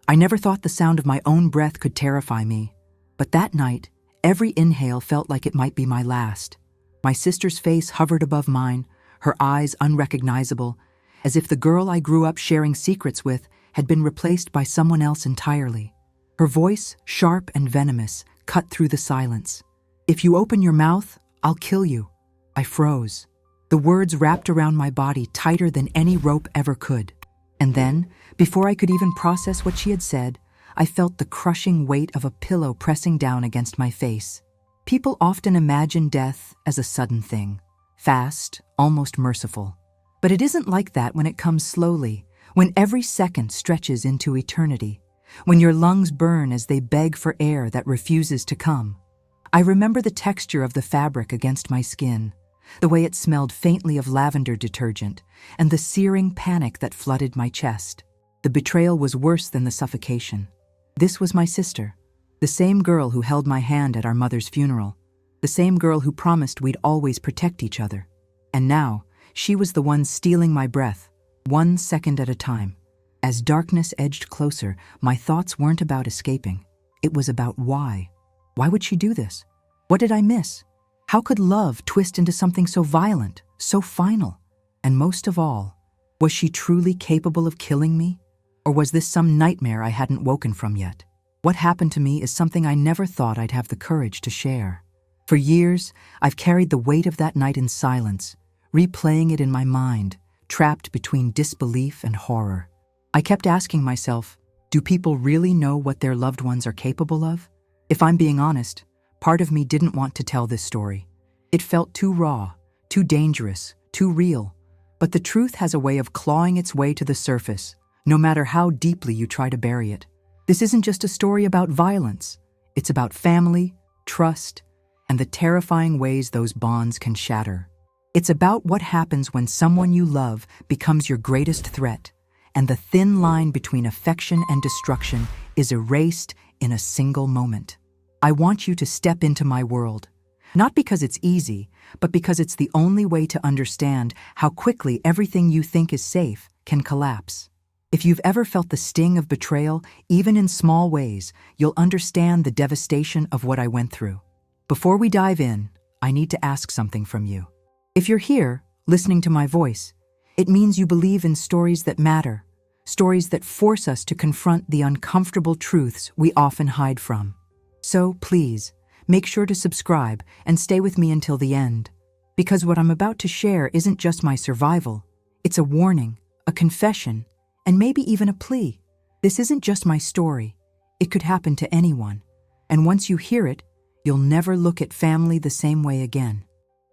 I never thought the sound of my own breath could terrify me, but that night, every inhale felt like it might be my last. My sister's face hovered above mine, her eyes unrecognizable, as if the girl I grew up sharing secrets with had been replaced by someone else entirely. Her voice, sharp and venomous, cut through the silence. "If you open your mouth, I'll kill you." I froze. The words wrapped around my body tighter than any rope ever could. And then, before I could even process what she had said, I felt the crushing weight of a pillow pressing down against my face. People often imagine death as a sudden thing, fast, almost merciful. But it isn't like that when it comes slowly, when every second stretches into eternity, when your lungs burn as they beg for air that refuses to come. I remember the texture of the fabric against my skin, the way it smelled faintly of lavender detergent, and the searing panic that flooded my chest. The betrayal was worse than the suffocation. This was my sister, the same girl who held my hand at our mother's funeral, the same girl who promised we'd always protect each other. And now, she was the one stealing my breath, 1 second at a time. As darkness edged closer, my thoughts weren't about escaping. It was about why. Why would she do this? What did I miss? How could love twist into something so violent, so final? And most of all, was she truly capable of killing me? Or was this some nightmare I hadn't woken from yet? What happened to me is something I never thought I'd have the courage to share. For years, I've carried the weight of that night in silence, replaying it in my mind, trapped between disbelief and horror. I kept asking myself, do people really know what their loved ones are capable of? If I'm being honest, part of me didn't want to tell this story. It felt too raw, too dangerous, too real. But the truth has a way of clawing its way to the surface, no matter how deeply you try to bury it. This isn't just a story about violence. It's about family, trust, and the terrifying ways those bonds can shatter. It's about what happens when someone you love becomes your greatest threat, and the thin line between affection and destruction is erased in a single moment. I want you to step into my world, not because it's easy, but because it's the only way to understand how quickly everything you think is safe can collapse. If you've ever felt the sting of betrayal, even in small ways, you'll understand the devastation of what I went through. Before we dive in, I need to ask something from you. If you're here, listening to my voice, it means you believe in stories that matter, stories that force us to confront the uncomfortable truths we often hide from. So please, make sure to subscribe and stay with me until the end, because what I'm about to share isn't just my survival. It's a warning, a confession, and maybe even a plea. This isn't just my story. It could happen to anyone. And once you hear it, you'll never look at family the same way again.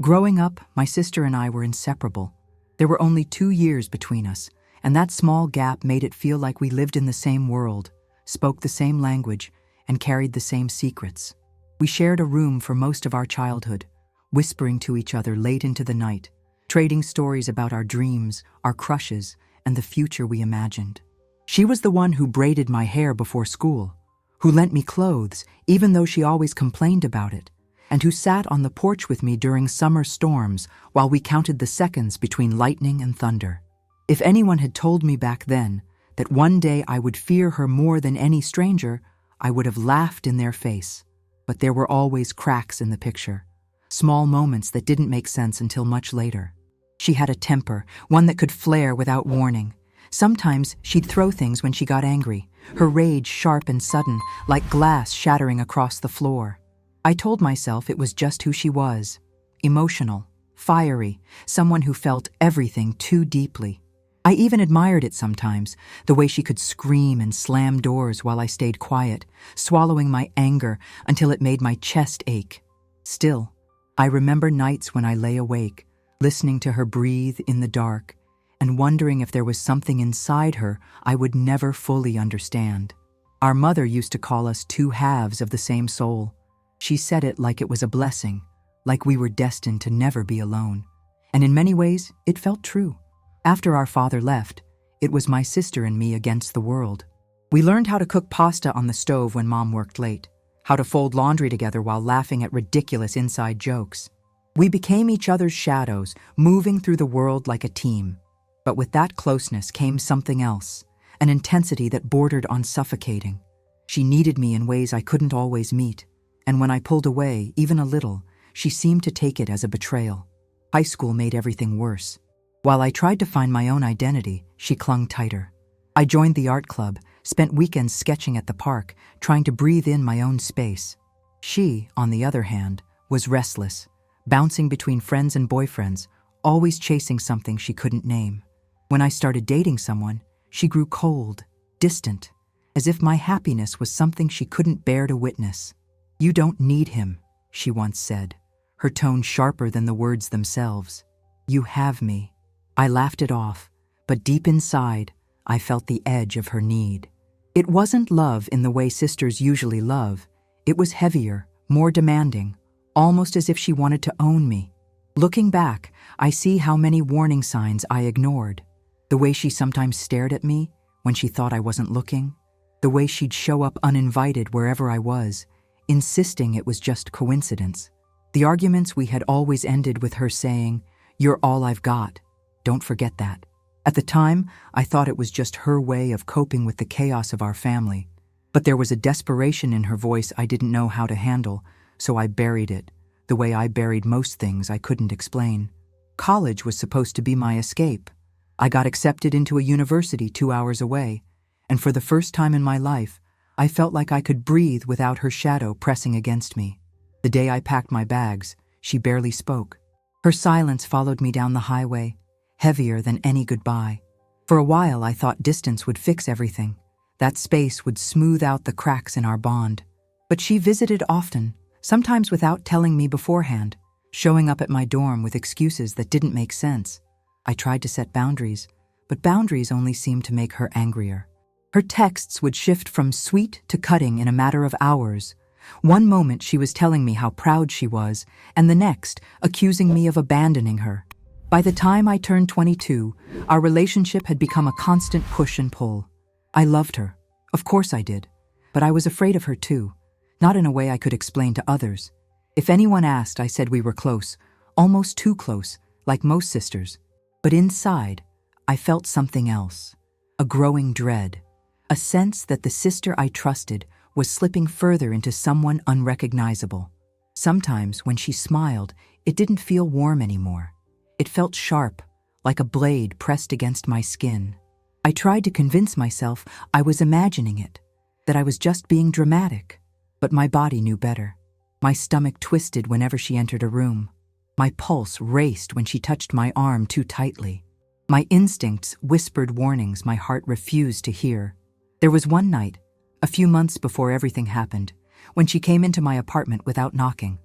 Growing up, my sister and I were inseparable. There were only 2 years between us, and that small gap made it feel like we lived in the same world, spoke the same language, and carried the same secrets. We shared a room for most of our childhood, whispering to each other late into the night, trading stories about our dreams, our crushes, and the future we imagined. She was the one who braided my hair before school, who lent me clothes even though she always complained about it, and who sat on the porch with me during summer storms while we counted the seconds between lightning and thunder. If anyone had told me back then that one day I would fear her more than any stranger, I would have laughed in their face. But there were always cracks in the picture, small moments that didn't make sense until much later. She had a temper, one that could flare without warning. Sometimes she'd throw things when she got angry, her rage sharp and sudden, like glass shattering across the floor. I told myself it was just who she was, emotional, fiery, someone who felt everything too deeply. I even admired it sometimes, the way she could scream and slam doors while I stayed quiet, swallowing my anger until it made my chest ache. Still, I remember nights when I lay awake, listening to her breathe in the dark, and wondering if there was something inside her I would never fully understand. Our mother used to call us 2 halves of the same soul. She said it like it was a blessing, like we were destined to never be alone. And in many ways, it felt true. After our father left, it was my sister and me against the world. We learned how to cook pasta on the stove when Mom worked late, how to fold laundry together while laughing at ridiculous inside jokes. We became each other's shadows, moving through the world like a team. But with that closeness came something else, an intensity that bordered on suffocating. She needed me in ways I couldn't always meet, and when I pulled away, even a little, she seemed to take it as a betrayal. High school made everything worse. While I tried to find my own identity, she clung tighter. I joined the art club, spent weekends sketching at the park, trying to breathe in my own space. She, on the other hand, was restless, bouncing between friends and boyfriends, always chasing something she couldn't name. When I started dating someone, she grew cold, distant, as if my happiness was something she couldn't bear to witness. "You don't need him," she once said, her tone sharper than the words themselves. "You have me." I laughed it off, but deep inside, I felt the edge of her need. It wasn't love in the way sisters usually love. It was heavier, more demanding, almost as if she wanted to own me. Looking back, I see how many warning signs I ignored. The way she sometimes stared at me when she thought I wasn't looking. The way she'd show up uninvited wherever I was, insisting it was just coincidence. The arguments we had always ended with her saying, "You're all I've got. Don't forget that." At the time, I thought it was just her way of coping with the chaos of our family. But there was a desperation in her voice I didn't know how to handle, so I buried it, the way I buried most things I couldn't explain. College was supposed to be my escape. I got accepted into a university 2 hours away, and for the first time in my life, I felt like I could breathe without her shadow pressing against me. The day I packed my bags, she barely spoke. Her silence followed me down the highway, heavier than any goodbye. For a while, I thought distance would fix everything. That space would smooth out the cracks in our bond. But she visited often, sometimes without telling me beforehand, showing up at my dorm with excuses that didn't make sense. I tried to set boundaries, but boundaries only seemed to make her angrier. Her texts would shift from sweet to cutting in a matter of hours. One moment she was telling me how proud she was, and the next accusing me of abandoning her. By the time I turned 22, our relationship had become a constant push and pull. I loved her. Of course I did. But I was afraid of her too, not in a way I could explain to others. If anyone asked, I said we were close, almost too close, like most sisters. But inside, I felt something else. A growing dread. A sense that the sister I trusted was slipping further into someone unrecognizable. Sometimes, when she smiled, it didn't feel warm anymore. It felt sharp, like a blade pressed against my skin. I tried to convince myself I was imagining it, that I was just being dramatic. But my body knew better. My stomach twisted whenever she entered a room. My pulse raced when she touched my arm too tightly. My instincts whispered warnings my heart refused to hear. There was one night, a few months before everything happened, when she came into my apartment without knocking.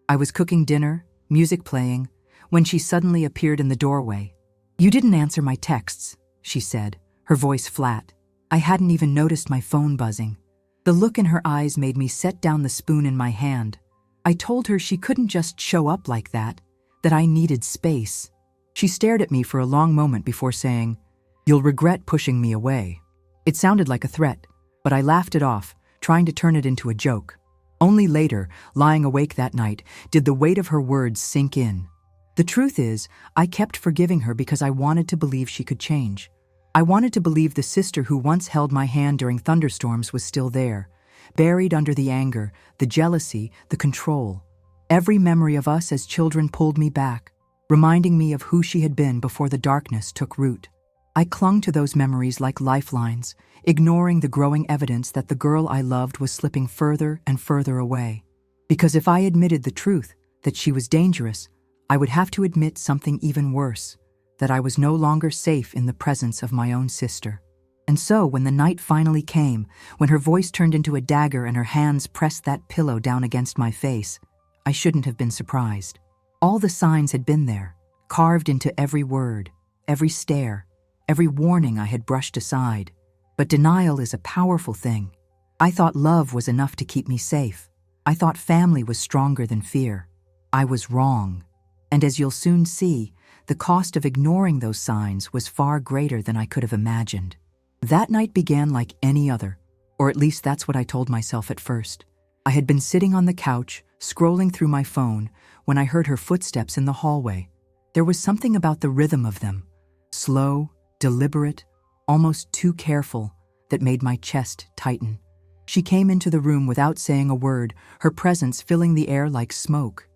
I was cooking dinner, music playing, when she suddenly appeared in the doorway. "You didn't answer my texts," she said, her voice flat. I hadn't even noticed my phone buzzing. The look in her eyes made me set down the spoon in my hand. I told her she couldn't just show up like that I needed space. She stared at me for a long moment before saying, "You'll regret pushing me away." It sounded like a threat, but I laughed it off, trying to turn it into a joke. Only later, lying awake that night, did the weight of her words sink in. The truth is, I kept forgiving her because I wanted to believe she could change. I wanted to believe the sister who once held my hand during thunderstorms was still there, buried under the anger, the jealousy, the control. Every memory of us as children pulled me back, reminding me of who she had been before the darkness took root. I clung to those memories like lifelines, ignoring the growing evidence that the girl I loved was slipping further and further away. Because if I admitted the truth, that she was dangerous, I would have to admit something even worse, that I was no longer safe in the presence of my own sister. And so, when the night finally came, when her voice turned into a dagger and her hands pressed that pillow down against my face, I shouldn't have been surprised. All the signs had been there, carved into every word, every stare, every warning I had brushed aside. But denial is a powerful thing. I thought love was enough to keep me safe. I thought family was stronger than fear. I was wrong. And as you'll soon see, the cost of ignoring those signs was far greater than I could have imagined. That night began like any other, or at least that's what I told myself at first. I had been sitting on the couch, scrolling through my phone, when I heard her footsteps in the hallway. There was something about the rhythm of them, slow, deliberate, almost too careful, that made my chest tighten. She came into the room without saying a word, her presence filling the air like smoke.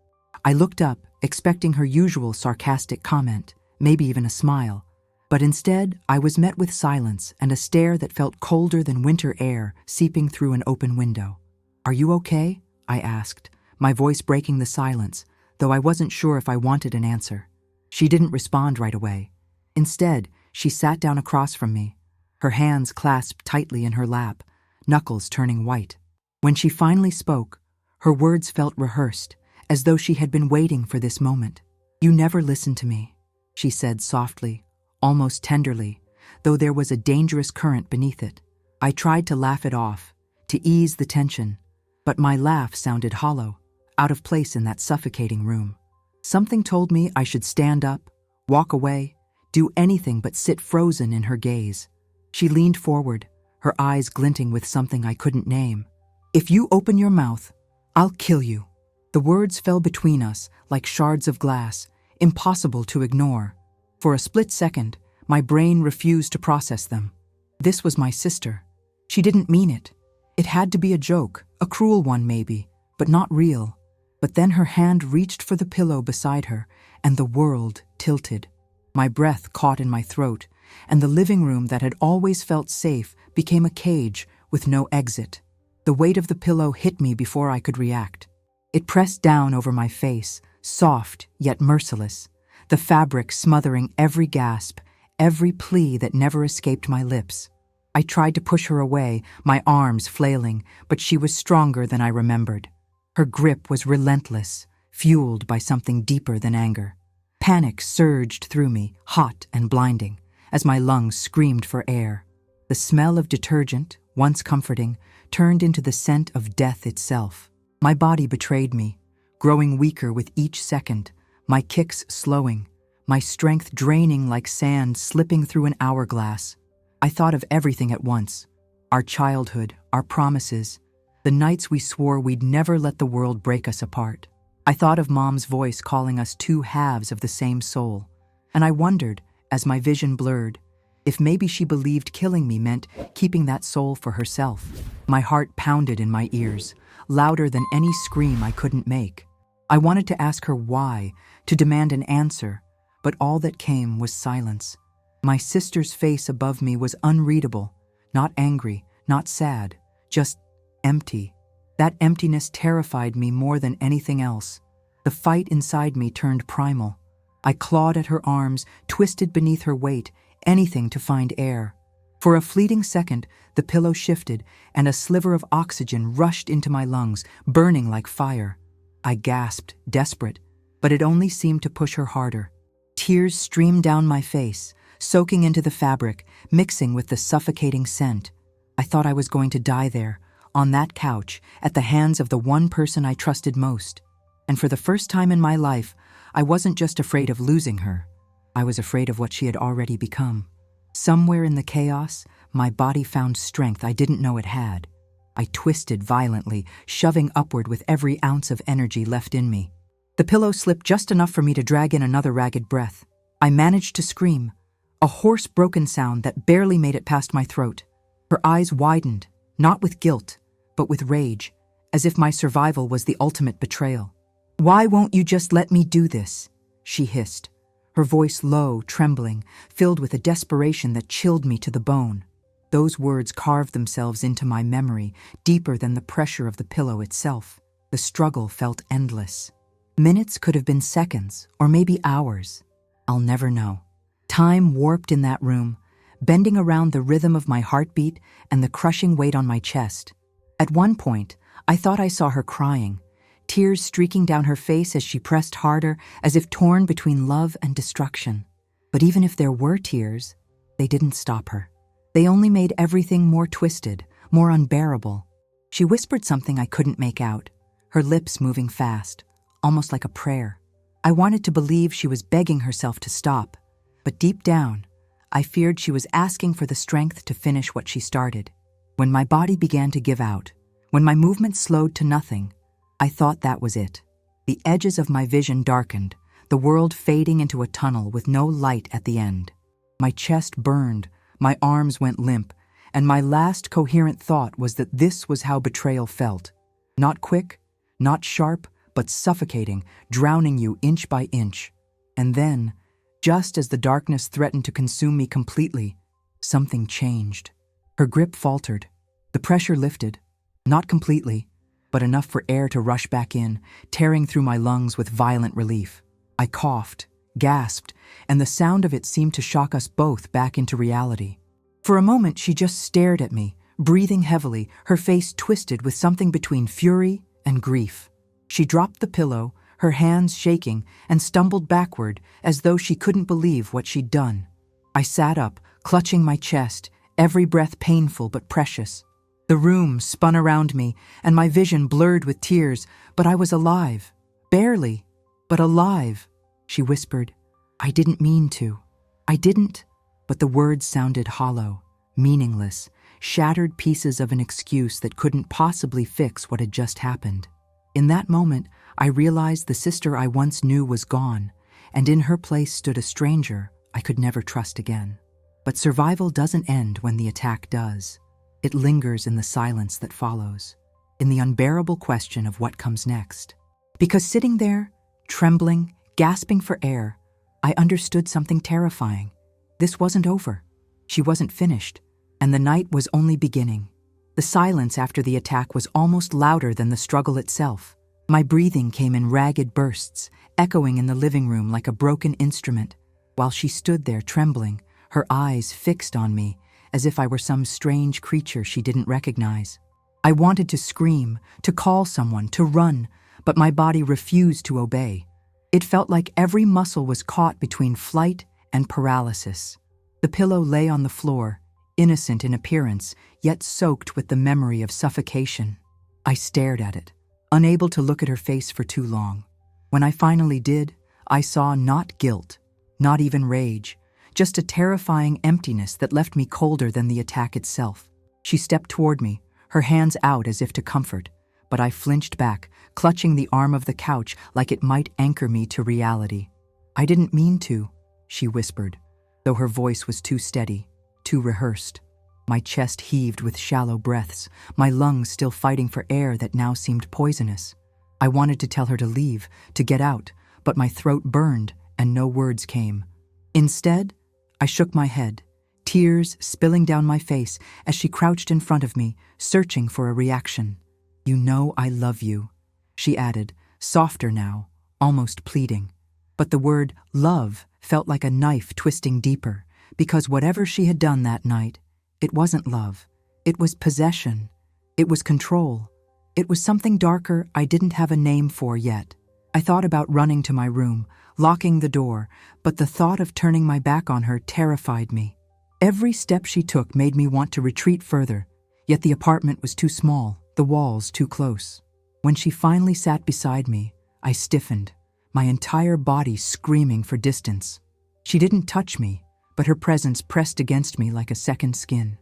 I looked up, expecting her usual sarcastic comment, maybe even a smile. But instead, I was met with silence and a stare that felt colder than winter air seeping through an open window. "Are you okay?" I asked, my voice breaking the silence, though I wasn't sure if I wanted an answer. She didn't respond right away. Instead, she sat down across from me, her hands clasped tightly in her lap, knuckles turning white. When she finally spoke, her words felt rehearsed, as though she had been waiting for this moment. "You never listened to me," she said softly, almost tenderly, though there was a dangerous current beneath it. I tried to laugh it off, to ease the tension, but my laugh sounded hollow, out of place in that suffocating room. Something told me I should stand up, walk away, do anything but sit frozen in her gaze. She leaned forward, her eyes glinting with something I couldn't name. "If you open your mouth, I'll kill you." The words fell between us like shards of glass, impossible to ignore. For a split second, my brain refused to process them. This was my sister. She didn't mean it. It had to be a joke, a cruel one maybe, but not real. But then her hand reached for the pillow beside her, and the world tilted. My breath caught in my throat, and the living room that had always felt safe became a cage with no exit. The weight of the pillow hit me before I could react. It pressed down over my face, soft yet merciless, the fabric smothering every gasp, every plea that never escaped my lips. I tried to push her away, my arms flailing, but she was stronger than I remembered. Her grip was relentless, fueled by something deeper than anger. Panic surged through me, hot and blinding, as my lungs screamed for air. The smell of detergent, once comforting, turned into the scent of death itself. My body betrayed me, growing weaker with each second, my kicks slowing, my strength draining like sand slipping through an hourglass. I thought of everything at once. Our childhood, our promises, the nights we swore we'd never let the world break us apart. I thought of Mom's voice calling us two halves of the same soul, and I wondered, as my vision blurred, if maybe she believed killing me meant keeping that soul for herself. My heart pounded in my ears, louder than any scream I couldn't make. I wanted to ask her why, to demand an answer, but all that came was silence. My sister's face above me was unreadable, not angry, not sad, just empty. That emptiness terrified me more than anything else. The fight inside me turned primal. I clawed at her arms, twisted beneath her weight, anything to find air. For a fleeting second, the pillow shifted, and a sliver of oxygen rushed into my lungs, burning like fire. I gasped, desperate, but it only seemed to push her harder. Tears streamed down my face, soaking into the fabric, mixing with the suffocating scent. I thought I was going to die there, on that couch, at the hands of the one person I trusted most. And for the first time in my life, I wasn't just afraid of losing her. I was afraid of what she had already become. Somewhere in the chaos, my body found strength I didn't know it had. I twisted violently, shoving upward with every ounce of energy left in me. The pillow slipped just enough for me to drag in another ragged breath. I managed to scream, a hoarse, broken sound that barely made it past my throat. Her eyes widened, not with guilt, but with rage, as if my survival was the ultimate betrayal. "Why won't you just let me do this?" she hissed, her voice low, trembling, filled with a desperation that chilled me to the bone. Those words carved themselves into my memory, deeper than the pressure of the pillow itself. The struggle felt endless. Minutes could have been seconds, or maybe hours. I'll never know. Time warped in that room, bending around the rhythm of my heartbeat and the crushing weight on my chest. At one point, I thought I saw her crying, tears streaking down her face as she pressed harder, as if torn between love and destruction. But even if there were tears, they didn't stop her. They only made everything more twisted, more unbearable. She whispered something I couldn't make out, her lips moving fast, almost like a prayer. I wanted to believe she was begging herself to stop, but deep down, I feared she was asking for the strength to finish what she started. When my body began to give out, when my movement slowed to nothing, I thought that was it. The edges of my vision darkened, the world fading into a tunnel with no light at the end. My chest burned, My arms went limp, and my last coherent thought was that this was how betrayal felt. Not quick, not sharp, but suffocating, drowning you inch by inch. And then, just as the darkness threatened to consume me completely, something changed. Her grip faltered. The pressure lifted, not completely, but enough for air to rush back in, tearing through my lungs with violent relief. I coughed, gasped, and the sound of it seemed to shock us both back into reality. For a moment, she just stared at me, breathing heavily, her face twisted with something between fury and grief. She dropped the pillow, her hands shaking, and stumbled backward as though she couldn't believe what she'd done. I sat up, clutching my chest, every breath painful but precious. The room spun around me, and my vision blurred with tears, but I was alive. Barely, but alive. She whispered, "I didn't mean to. I didn't." But the words sounded hollow, meaningless, shattered pieces of an excuse that couldn't possibly fix what had just happened. In that moment, I realized the sister I once knew was gone, and in her place stood a stranger I could never trust again. But survival doesn't end when the attack does. It lingers in the silence that follows, in the unbearable question of what comes next. Because sitting there, trembling, gasping for air, I understood something terrifying. This wasn't over. She wasn't finished, and the night was only beginning. The silence after the attack was almost louder than the struggle itself. My breathing came in ragged bursts, echoing in the living room like a broken instrument, while she stood there trembling, her eyes fixed on me, as if I were some strange creature she didn't recognize. I wanted to scream, to call someone, to run, but my body refused to obey. It felt like every muscle was caught between flight and paralysis. The pillow lay on the floor, innocent in appearance, yet soaked with the memory of suffocation. I stared at it, unable to look at her face for too long. When I finally did, I saw not guilt, not even rage, just a terrifying emptiness that left me colder than the attack itself. She stepped toward me, her hands out as if to comfort, but I flinched back, clutching the arm of the couch like it might anchor me to reality. "I didn't mean to," she whispered, though her voice was too steady, too rehearsed. My chest heaved with shallow breaths, my lungs still fighting for air that now seemed poisonous. I wanted to tell her to leave, to get out, but my throat burned and no words came. Instead, I shook my head, tears spilling down my face as she crouched in front of me, searching for a reaction. "You know I love you," she added, softer now, almost pleading. But the word love felt like a knife twisting deeper, because whatever she had done that night, it wasn't love. It was possession. It was control. It was something darker I didn't have a name for yet. I thought about running to my room, locking the door, but the thought of turning my back on her terrified me. Every step she took made me want to retreat further, yet the apartment was too small, the walls too close. When she finally sat beside me, I stiffened, my entire body screaming for distance. She didn't touch me, but her presence pressed against me like a second skin.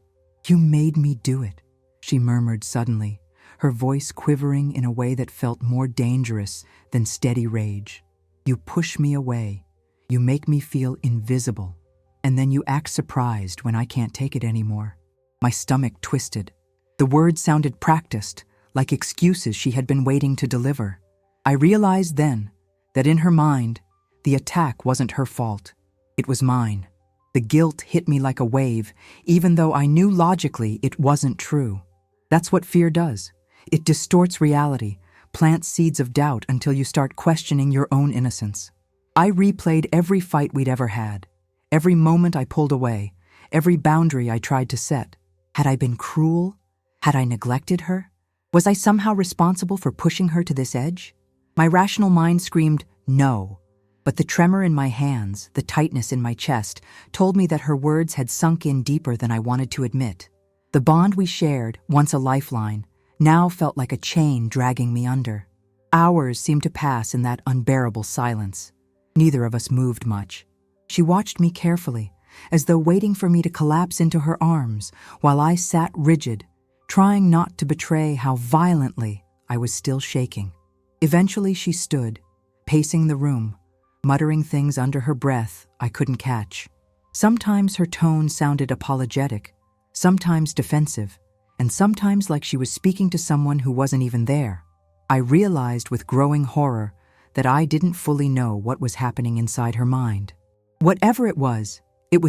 "You made me do it," she murmured suddenly, her voice quivering in a way that felt more dangerous than steady rage. "You push me away. You make me feel invisible. And then you act surprised when I can't take it anymore." My stomach twisted. The words sounded practiced, like excuses she had been waiting to deliver. I realized then that in her mind, the attack wasn't her fault. It was mine. The guilt hit me like a wave, even though I knew logically it wasn't true. That's what fear does. It distorts reality, plants seeds of doubt until you start questioning your own innocence. I replayed every fight we'd ever had, every moment I pulled away, every boundary I tried to set. Had I been cruel? Had I neglected her? Was I somehow responsible for pushing her to this edge? My rational mind screamed, no. But the tremor in my hands, the tightness in my chest, told me that her words had sunk in deeper than I wanted to admit. The bond we shared, once a lifeline, now felt like a chain dragging me under. Hours seemed to pass in that unbearable silence. Neither of us moved much. She watched me carefully, as though waiting for me to collapse into her arms, while I sat rigid, trying not to betray how violently I was still shaking. Eventually she stood, pacing the room, muttering things under her breath I couldn't catch. Sometimes her tone sounded apologetic, sometimes defensive, and sometimes like she was speaking to someone who wasn't even there. I realized with growing horror that I didn't fully know what was happening inside her mind. Whatever it was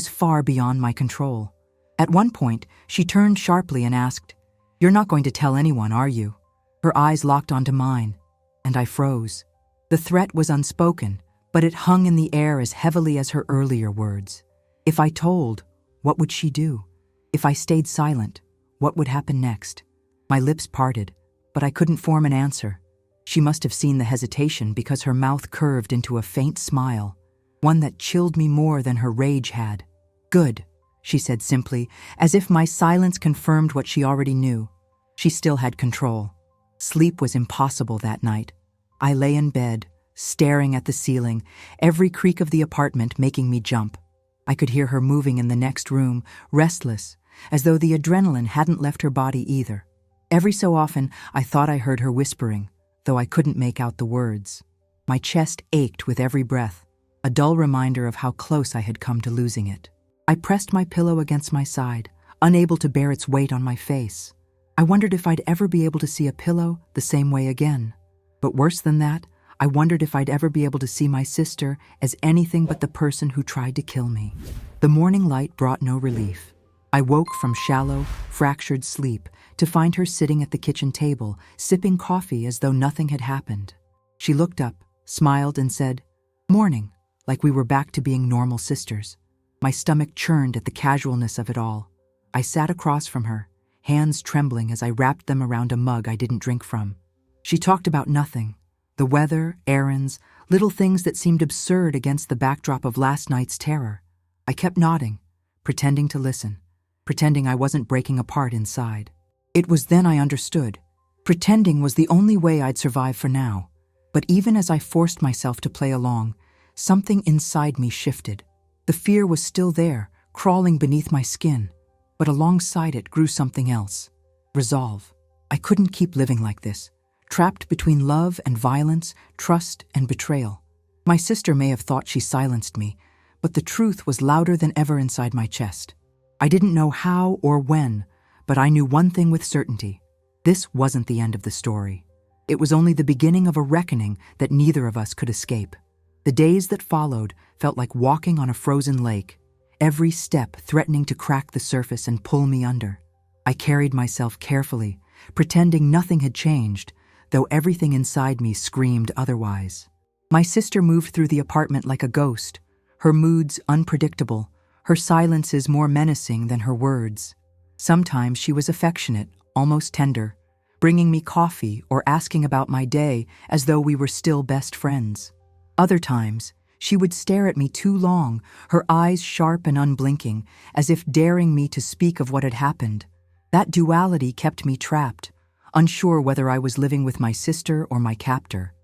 far beyond my control. At one point, she turned sharply and asked, "You're not going to tell anyone, are you?" Her eyes locked onto mine, and I froze. The threat was unspoken, but it hung in the air as heavily as her earlier words. If I told, what would she do? If I stayed silent, what would happen next? My lips parted, but I couldn't form an answer. She must have seen the hesitation because her mouth curved into a faint smile, one that chilled me more than her rage had. "Good," she said simply, as if my silence confirmed what she already knew. She still had control. Sleep was impossible that night. I lay in bed, staring at the ceiling, every creak of the apartment making me jump. I could hear her moving in the next room, restless, as though the adrenaline hadn't left her body either. Every so often, I thought I heard her whispering, though I couldn't make out the words. My chest ached with every breath, a dull reminder of how close I had come to losing it. I pressed my pillow against my side, unable to bear its weight on my face. I wondered if I'd ever be able to see a pillow the same way again. But worse than that, I wondered if I'd ever be able to see my sister as anything but the person who tried to kill me. The morning light brought no relief. I woke from shallow, fractured sleep to find her sitting at the kitchen table, sipping coffee as though nothing had happened. She looked up, smiled, and said, "Morning," like we were back to being normal sisters. My stomach churned at the casualness of it all. I sat across from her, hands trembling as I wrapped them around a mug I didn't drink from. She talked about nothing. The weather, errands, little things that seemed absurd against the backdrop of last night's terror. I kept nodding, pretending to listen, pretending I wasn't breaking apart inside. It was then I understood. Pretending was the only way I'd survive for now. But even as I forced myself to play along, something inside me shifted. The fear was still there, crawling beneath my skin, but alongside it grew something else. Resolve. I couldn't keep living like this, trapped between love and violence, trust and betrayal. My sister may have thought she silenced me, but the truth was louder than ever inside my chest. I didn't know how or when, but I knew one thing with certainty. This wasn't the end of the story. It was only the beginning of a reckoning that neither of us could escape. The days that followed felt like walking on a frozen lake, every step threatening to crack the surface and pull me under. I carried myself carefully, pretending nothing had changed, though everything inside me screamed otherwise. My sister moved through the apartment like a ghost, her moods unpredictable, her silences more menacing than her words. Sometimes she was affectionate, almost tender, bringing me coffee or asking about my day as though we were still best friends. Other times, she would stare at me too long, her eyes sharp and unblinking, as if daring me to speak of what had happened. That duality kept me trapped, unsure whether I was living with my sister or my captor.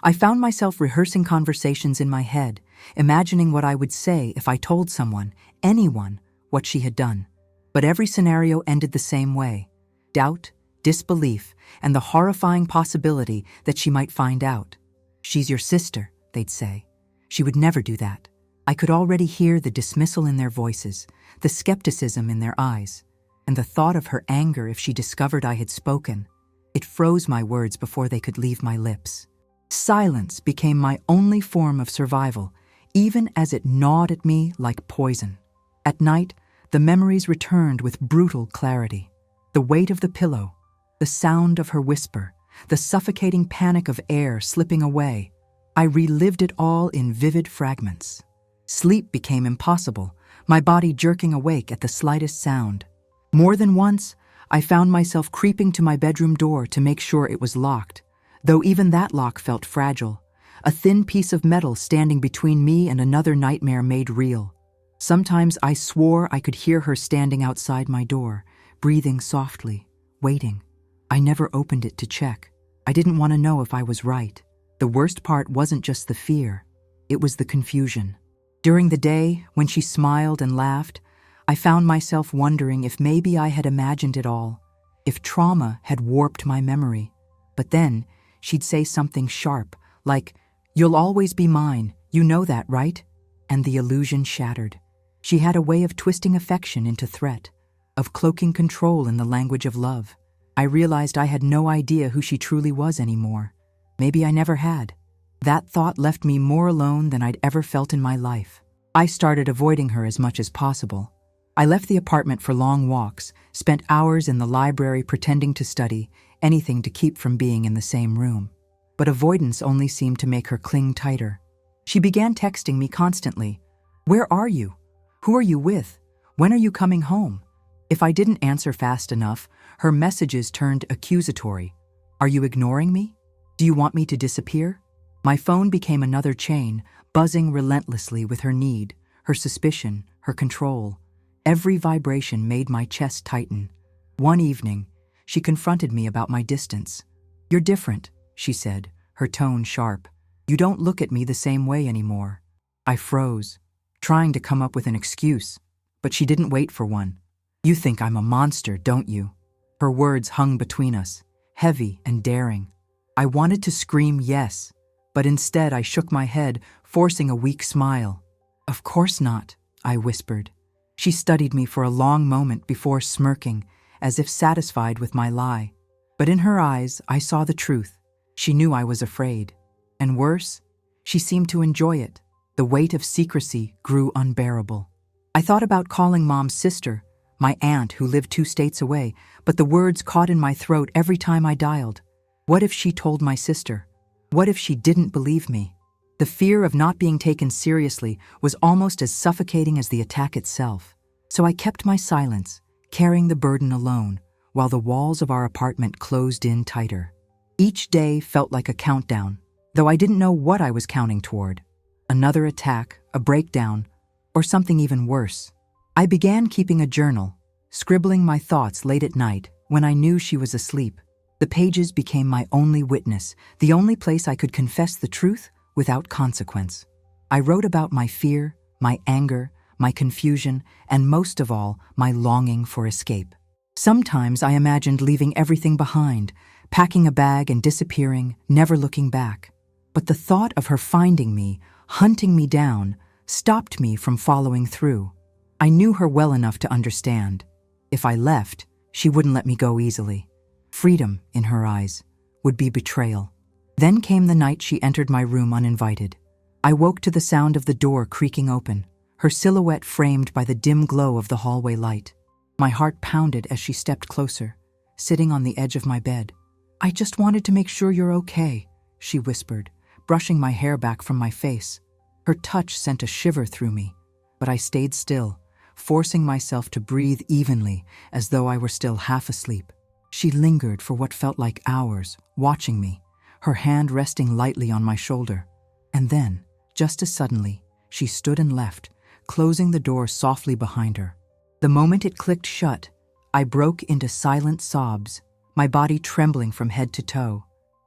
I found myself rehearsing conversations in my head, imagining what I would say if I told someone, anyone, what she had done. But every scenario ended the same way: doubt, disbelief, and the horrifying possibility that she might find out. "She's your sister," they'd say. "She would never do that." I could already hear the dismissal in their voices, the skepticism in their eyes, and the thought of her anger if she discovered I had spoken. It froze my words before they could leave my lips. Silence became my only form of survival, even as it gnawed at me like poison. At night, the memories returned with brutal clarity. The weight of the pillow, the sound of her whisper, the suffocating panic of air slipping away. I relived it all in vivid fragments. Sleep became impossible, my body jerking awake at the slightest sound. More than once, I found myself creeping to my bedroom door to make sure it was locked, though even that lock felt fragile, a thin piece of metal standing between me and another nightmare made real. Sometimes I swore I could hear her standing outside my door, breathing softly, waiting. I never opened it to check. I didn't want to know if I was right. The worst part wasn't just the fear, it was the confusion. During the day, when she smiled and laughed, I found myself wondering if maybe I had imagined it all, if trauma had warped my memory. But then, she'd say something sharp, like, "You'll always be mine, you know that, right?" And the illusion shattered. She had a way of twisting affection into threat, of cloaking control in the language of love. I realized I had no idea who she truly was anymore. Maybe I never had. That thought left me more alone than I'd ever felt in my life. I started avoiding her as much as possible. I left the apartment for long walks, spent hours in the library pretending to study, anything to keep from being in the same room. But avoidance only seemed to make her cling tighter. She began texting me constantly. "Where are you? Who are you with? When are you coming home?" If I didn't answer fast enough, her messages turned accusatory. "Are you ignoring me? Do you want me to disappear?" My phone became another chain, buzzing relentlessly with her need, her suspicion, her control. Every vibration made my chest tighten. One evening, she confronted me about my distance. "You're different," she said, her tone sharp. "You don't look at me the same way anymore." I froze, trying to come up with an excuse, but she didn't wait for one. "You think I'm a monster, don't you?" Her words hung between us, heavy and daring. I wanted to scream yes, but instead I shook my head, forcing a weak smile. "Of course not," I whispered. She studied me for a long moment before smirking, as if satisfied with my lie. But in her eyes, I saw the truth. She knew I was afraid. And worse, she seemed to enjoy it. The weight of secrecy grew unbearable. I thought about calling Mom's sister, my aunt who lived 2 states away, but the words caught in my throat every time I dialed. What if she told my sister? What if she didn't believe me? The fear of not being taken seriously was almost as suffocating as the attack itself. So I kept my silence, carrying the burden alone, while the walls of our apartment closed in tighter. Each day felt like a countdown, though I didn't know what I was counting toward. Another attack, a breakdown, or something even worse. I began keeping a journal, scribbling my thoughts late at night when I knew she was asleep. The pages became my only witness, the only place I could confess the truth without consequence. I wrote about my fear, my anger, my confusion, and most of all, my longing for escape. Sometimes I imagined leaving everything behind, packing a bag and disappearing, never looking back. But the thought of her finding me, hunting me down, stopped me from following through. I knew her well enough to understand. If I left, she wouldn't let me go easily. Freedom, in her eyes, would be betrayal. Then came the night she entered my room uninvited. I woke to the sound of the door creaking open, her silhouette framed by the dim glow of the hallway light. My heart pounded as she stepped closer, sitting on the edge of my bed. "I just wanted to make sure you're okay," she whispered, brushing my hair back from my face. Her touch sent a shiver through me, but I stayed still, forcing myself to breathe evenly as though I were still half asleep. She lingered for what felt like hours, watching me, her hand resting lightly on my shoulder. And then, just as suddenly, she stood and left, closing the door softly behind her. The moment it clicked shut, I broke into silent sobs, my body trembling from head to toe.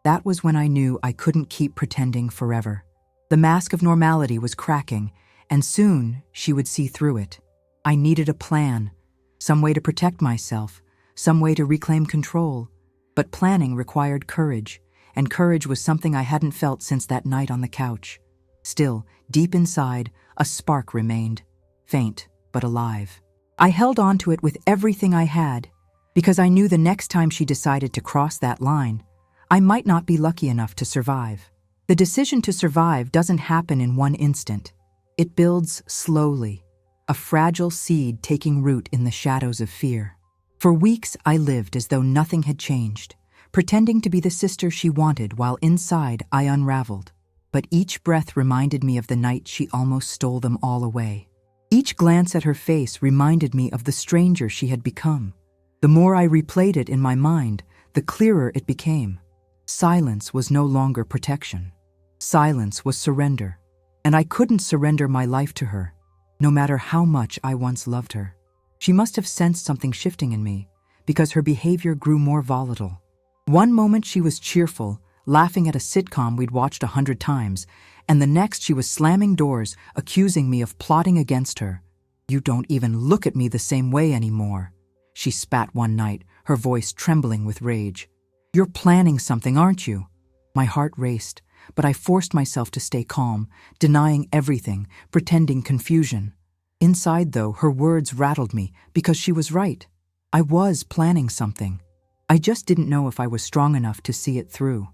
That was when I knew I couldn't keep pretending forever. The mask of normality was cracking, and soon she would see through it. I needed a plan, some way to protect myself, some way to reclaim control. But planning required courage, and courage was something I hadn't felt since that night on the couch. Still, deep inside, a spark remained, faint but alive. I held on to it with everything I had, because I knew the next time she decided to cross that line, I might not be lucky enough to survive. The decision to survive doesn't happen in one instant. It builds slowly, a fragile seed taking root in the shadows of fear. For weeks, I lived as though nothing had changed, pretending to be the sister she wanted while inside I unraveled. But each breath reminded me of the night she almost stole them all away. Each glance at her face reminded me of the stranger she had become. The more I replayed it in my mind, the clearer it became. Silence was no longer protection. Silence was surrender. And I couldn't surrender my life to her, no matter how much I once loved her. She must have sensed something shifting in me, because her behavior grew more volatile. One moment she was cheerful, laughing at a sitcom we'd watched 100 times, and the next she was slamming doors, accusing me of plotting against her. "You don't even look at me the same way anymore," she spat one night, her voice trembling with rage. "You're planning something, aren't you?" My heart raced, but I forced myself to stay calm, denying everything, pretending confusion. Inside, though, her words rattled me because she was right. I was planning something. I just didn't know if I was strong enough to see it through.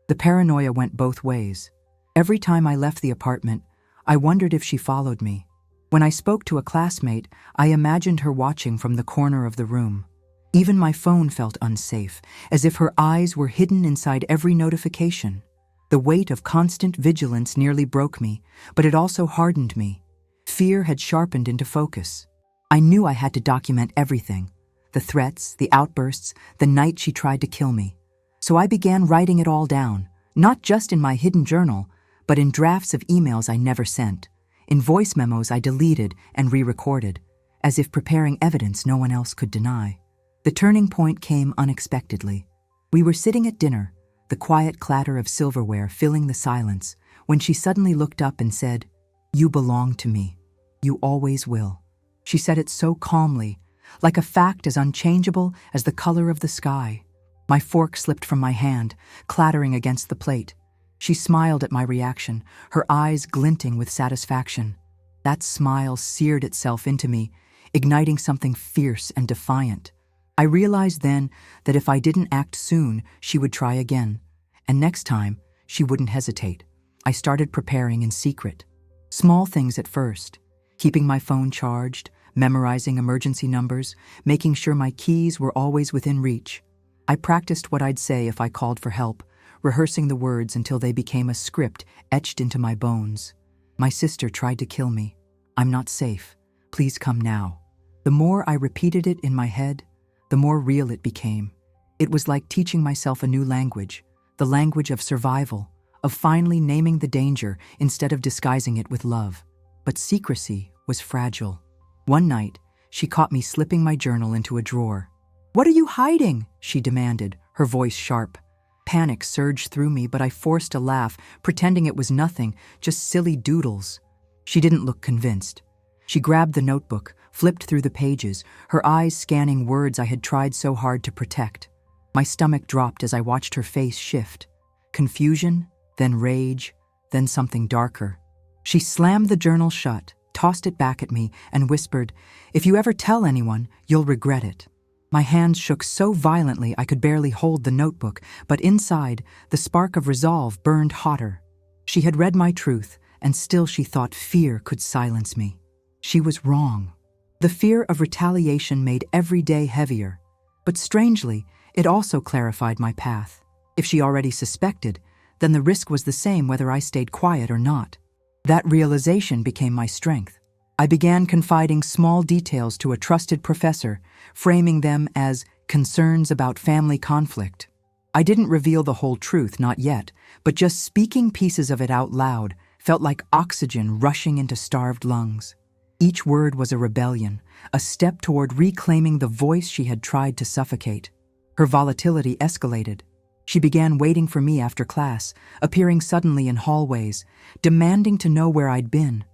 The paranoia went both ways. Every time I left the apartment, I wondered if she followed me. When I spoke to a classmate, I imagined her watching from the corner of the room. Even my phone felt unsafe, as if her eyes were hidden inside every notification. The weight of constant vigilance nearly broke me, but it also hardened me. Fear had sharpened into focus. I knew I had to document everything. The threats, the outbursts, the night she tried to kill me. So I began writing it all down, not just in my hidden journal, but in drafts of emails I never sent, in voice memos I deleted and re-recorded, as if preparing evidence no one else could deny. The turning point came unexpectedly. We were sitting at dinner, the quiet clatter of silverware filling the silence, when she suddenly looked up and said, "You belong to me. You always will." She said it so calmly, like a fact as unchangeable as the color of the sky. My fork slipped from my hand, clattering against the plate. She smiled at my reaction, her eyes glinting with satisfaction. That smile seared itself into me, igniting something fierce and defiant. I realized then that if I didn't act soon, she would try again. And next time, she wouldn't hesitate. I started preparing in secret. Small things at first, keeping my phone charged, memorizing emergency numbers, making sure my keys were always within reach. I practiced what I'd say if I called for help, rehearsing the words until they became a script etched into my bones. My sister tried to kill me. I'm not safe. Please come now. The more I repeated it in my head, the more real it became. It was like teaching myself a new language, the language of survival, of finally naming the danger instead of disguising it with love. But secrecy was fragile. One night, she caught me slipping my journal into a drawer. "What are you hiding?" she demanded, her voice sharp. Panic surged through me, but I forced a laugh, pretending it was nothing, just silly doodles. She didn't look convinced. She grabbed the notebook, flipped through the pages, her eyes scanning words I had tried so hard to protect. My stomach dropped as I watched her face shift. Confusion, then rage, then something darker. She slammed the journal shut, tossed it back at me, and whispered, "If you ever tell anyone, you'll regret it." My hands shook so violently I could barely hold the notebook, but inside, the spark of resolve burned hotter. She had read my truth, and still she thought fear could silence me. She was wrong. The fear of retaliation made every day heavier. But strangely, it also clarified my path. If she already suspected, then the risk was the same whether I stayed quiet or not. That realization became my strength. I began confiding small details to a trusted professor, framing them as concerns about family conflict. I didn't reveal the whole truth, not yet, but just speaking pieces of it out loud felt like oxygen rushing into starved lungs. Each word was a rebellion, a step toward reclaiming the voice she had tried to suffocate. Her volatility escalated. She began waiting for me after class, appearing suddenly in hallways, demanding to know where I'd been.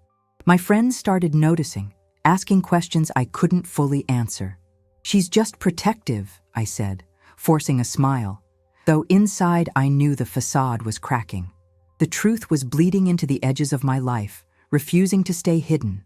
My friends started noticing, asking questions I couldn't fully answer. "She's just protective," I said, forcing a smile, though inside I knew the facade was cracking. The truth was bleeding into the edges of my life, refusing to stay hidden.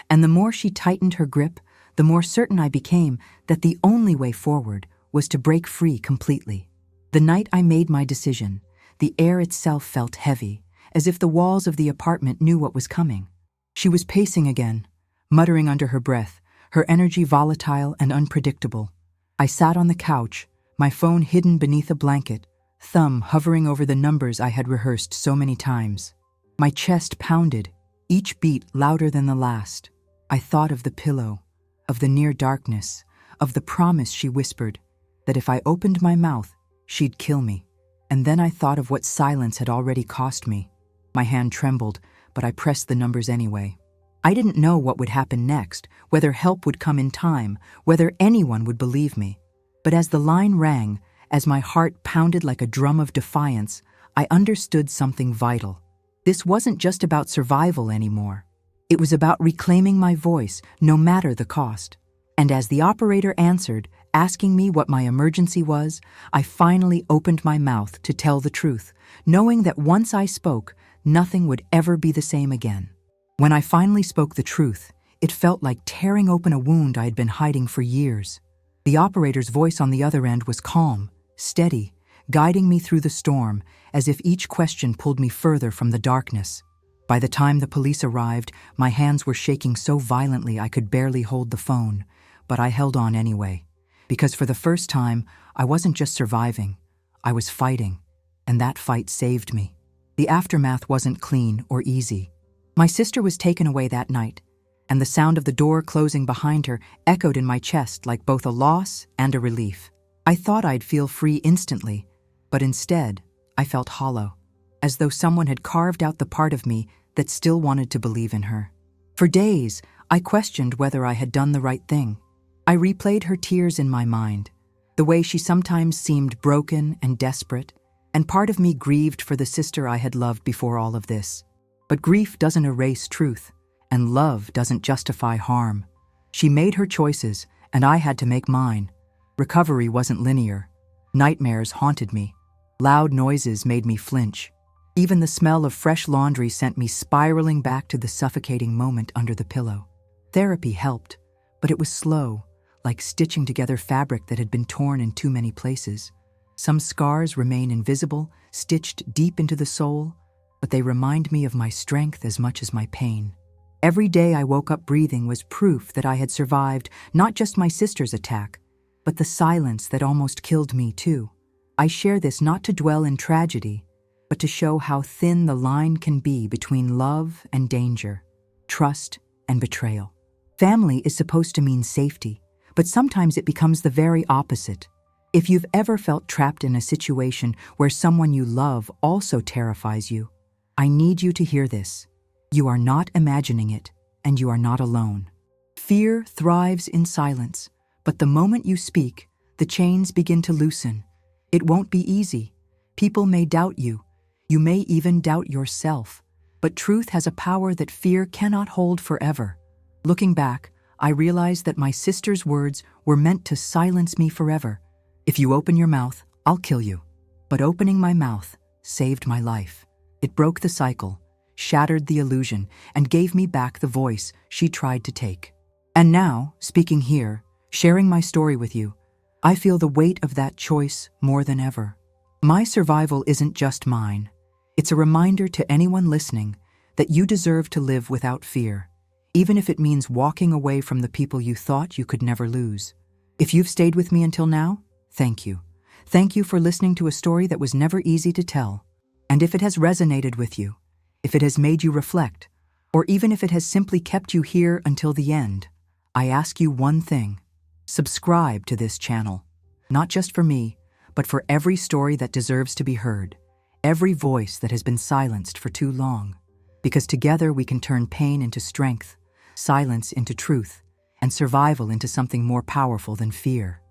And the more she tightened her grip, the more certain I became that the only way forward was to break free completely. The night I made my decision, the air itself felt heavy, as if the walls of the apartment knew what was coming. She was pacing again, muttering under her breath, her energy volatile and unpredictable. I sat on the couch, my phone hidden beneath a blanket, thumb hovering over the numbers I had rehearsed so many times. My chest pounded, each beat louder than the last. I thought of the pillow, of the near darkness, of the promise she whispered, that if I opened my mouth, she'd kill me. And then I thought of what silence had already cost me. My hand trembled, but I pressed the numbers anyway. I didn't know what would happen next, whether help would come in time, whether anyone would believe me. But as the line rang, as my heart pounded like a drum of defiance, I understood something vital. This wasn't just about survival anymore. It was about reclaiming my voice, no matter the cost. And as the operator answered, asking me what my emergency was, I finally opened my mouth to tell the truth, knowing that once I spoke, nothing would ever be the same again. When I finally spoke the truth, It felt like tearing open a wound I had been hiding for years. The operator's voice on the other end was calm, steady, guiding me through the storm, as if each question pulled me further from the darkness. By the time the police arrived, my hands were shaking so violently I could barely hold the phone, but I held on anyway. Because for the first time, I wasn't just surviving, I was fighting, and that fight saved me. The aftermath wasn't clean or easy. My sister was taken away that night, and the sound of the door closing behind her echoed in my chest like both a loss and a relief. I thought I'd feel free instantly, but instead, I felt hollow, as though someone had carved out the part of me that still wanted to believe in her. For days, I questioned whether I had done the right thing. I replayed her tears in my mind, the way she sometimes seemed broken and desperate, and part of me grieved for the sister I had loved before all of this. But grief doesn't erase truth, and love doesn't justify harm. She made her choices, and I had to make mine. Recovery wasn't linear. Nightmares haunted me. Loud noises made me flinch. Even the smell of fresh laundry sent me spiraling back to the suffocating moment under the pillow. Therapy helped, but it was slow, like stitching together fabric that had been torn in too many places. Some scars remain invisible, stitched deep into the soul, but they remind me of my strength as much as my pain. Every day I woke up breathing was proof that I had survived not just my sister's attack, but the silence that almost killed me too. I share this not to dwell in tragedy, but to show how thin the line can be between love and danger, trust and betrayal. Family is supposed to mean safety, but sometimes it becomes the very opposite. If you've ever felt trapped in a situation where someone you love also terrifies you, I need you to hear this. You are not imagining it, and you are not alone. Fear thrives in silence, but the moment you speak, the chains begin to loosen. It won't be easy. People may doubt you. You may even doubt yourself. But truth has a power that fear cannot hold forever. Looking back, I realized that my sister's words were meant to silence me forever. If you open your mouth, I'll kill you. But opening my mouth saved my life. It broke the cycle, shattered the illusion, and gave me back the voice she tried to take. And now, speaking here, sharing my story with you, I feel the weight of that choice more than ever. My survival isn't just mine. It's a reminder to anyone listening that you deserve to live without fear, even if it means walking away from the people you thought you could never lose. If you've stayed with me until now, thank you. Thank you for listening to a story that was never easy to tell. And if it has resonated with you, if it has made you reflect, or even if it has simply kept you here until the end, I ask you one thing. Subscribe to this channel, not just for me, but for every story that deserves to be heard, every voice that has been silenced for too long. Because together we can turn pain into strength, silence into truth, and survival into something more powerful than fear.